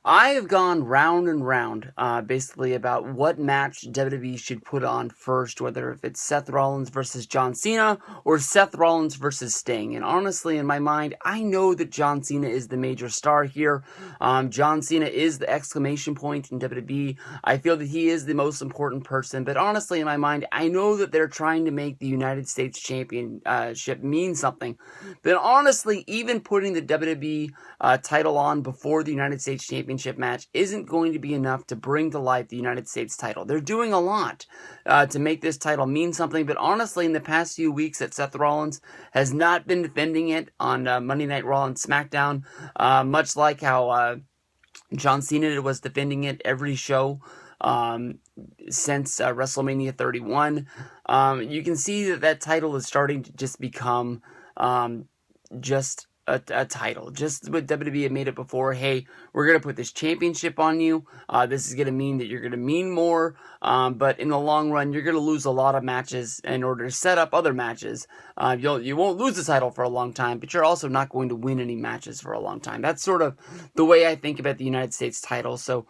I have gone round and round, basically about what match WWE should put on first, whether if it's Seth Rollins versus John Cena or Seth Rollins versus Sting. And honestly, in my mind, I know that John Cena is the major star here. John Cena is the exclamation point in WWE. I feel that he is the most important person. But honestly, in my mind, I know that they're trying to make the United States Championship mean something. But honestly, even putting the WWE title on before the United States Championship match isn't going to be enough to bring to life the United States title. They're doing a lot to make this title mean something, but honestly, in the past few weeks that Seth Rollins has not been defending it on Monday Night Raw and SmackDown, much like how John Cena was defending it every show since WrestleMania 31. You can see that title is starting to just become just a title. Just what WWE had made it before. Hey, we're going to put this championship on you. This is going to mean that you're going to mean more. But in the long run, you're going to lose a lot of matches in order to set up other matches. You won't lose the title for a long time, but you're also not going to win any matches for a long time. That's sort of the way I think about the United States title. So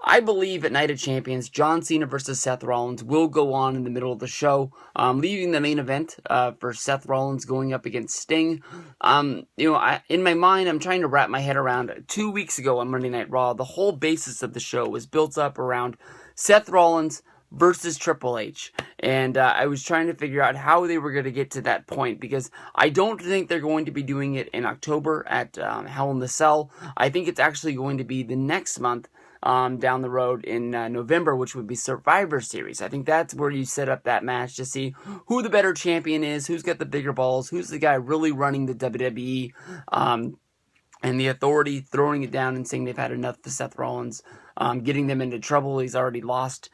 I believe at Night of Champions, John Cena versus Seth Rollins will go on in the middle of the show, leaving the main event for Seth Rollins going up against Sting. In my mind, I'm trying to wrap my head around 2 weeks ago on Monday Night Raw, the whole basis of the show was built up around Seth Rollins versus Triple H. And I was trying to figure out how they were going to get to that point, because I don't think they're going to be doing it in October at Hell in the Cell. I think it's actually going to be the next month down the road in November, which would be Survivor Series. I think that's where you set up that match to see who the better champion is, who's got the bigger balls, who's the guy really running the WWE, and the Authority throwing it down and saying they've had enough for Seth Rollins, getting them into trouble. He's already lost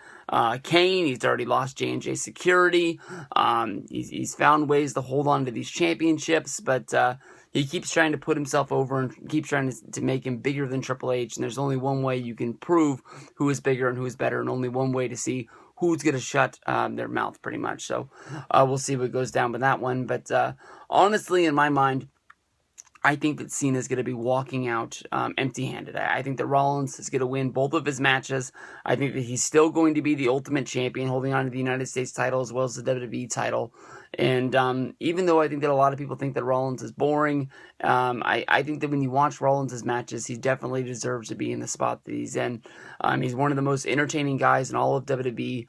Kane. He's already lost J&J Security. He's found ways to hold on to these championships, but he keeps trying to put himself over and keeps trying to make him bigger than Triple H. And there's only one way you can prove who is bigger and who is better, and only one way to see who's going to shut their mouth, pretty much. So we'll see what goes down with that one. But honestly, in my mind, I think that Cena is going to be walking out empty-handed. I think that Rollins is going to win both of his matches. I think that he's still going to be the Ultimate Champion, holding on to the United States title as well as the WWE title. And even though I think that a lot of people think that Rollins is boring, I think that when you watch Rollins' matches, he definitely deserves to be in the spot that he's in. He's one of the most entertaining guys in all of WWE.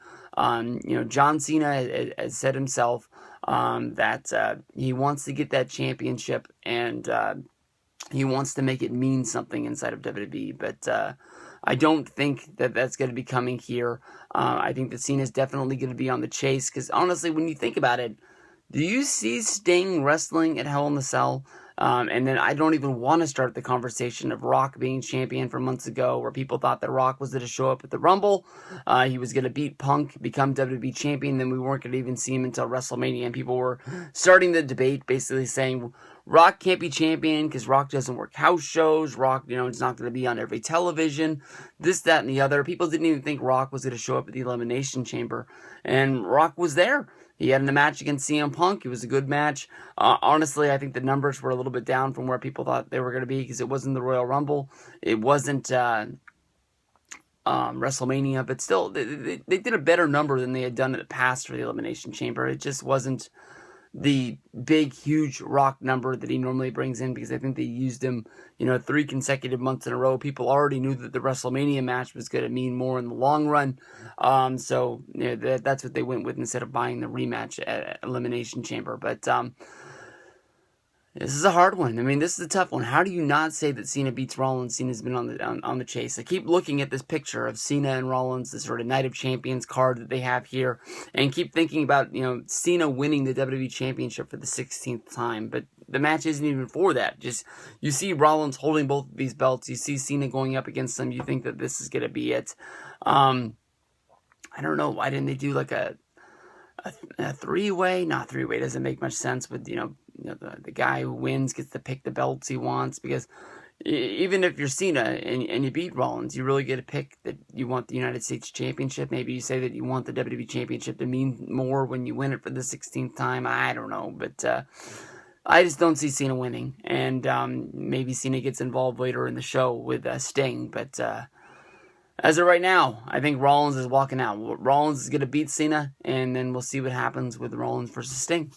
John Cena has said himself that he wants to get that championship, and he wants to make it mean something inside of WWE, but I don't think that that's going to be coming here. I think that Cena is definitely going to be on the chase, because honestly, when you think about it, do you see Sting wrestling at Hell in the Cell? And then I don't even want to start the conversation of Rock being champion from months ago, where people thought that Rock was going to show up at the Rumble. He was going to beat Punk, become WWE champion, then we weren't going to even see him until WrestleMania. And people were starting the debate, basically saying Rock can't be champion because Rock doesn't work house shows. Rock, it's not going to be on every television. This, that, and the other. People didn't even think Rock was going to show up at the Elimination Chamber. And Rock was there. He had a match against CM Punk. It was a good match. Honestly, I think the numbers were a little bit down from where people thought they were going to be, because it wasn't the Royal Rumble. It wasn't WrestleMania. But still, they did a better number than they had done in the past for the Elimination Chamber. It just wasn't the big, huge Rock number that he normally brings in, because I think they used him, 3 consecutive months in a row. People already knew that the WrestleMania match was going to mean more in the long run. So that's what they went with instead of buying the rematch at Elimination Chamber. But this is a hard one. This is a tough one. How do you not say that Cena beats Rollins? Cena's been on the chase. I keep looking at this picture of Cena and Rollins, this sort of Night of Champions card that they have here, and keep thinking about, Cena winning the WWE Championship for the 16th time. But the match isn't even for that. Just, you see Rollins holding both of these belts. You see Cena going up against them. You think that this is going to be it. I don't know. Why didn't they do like a three-way? Not three-way. Doesn't make much sense. But, the guy who wins gets to pick the belts he wants, because even if you're Cena and you beat Rollins, you really get to pick that you want the United States Championship. Maybe you say that you want the WWE Championship to mean more when you win it for the 16th time. I don't know, but I just don't see Cena winning, and maybe Cena gets involved later in the show with Sting, but as of right now, I think Rollins is walking out. Rollins is going to beat Cena, and then we'll see what happens with Rollins versus Sting.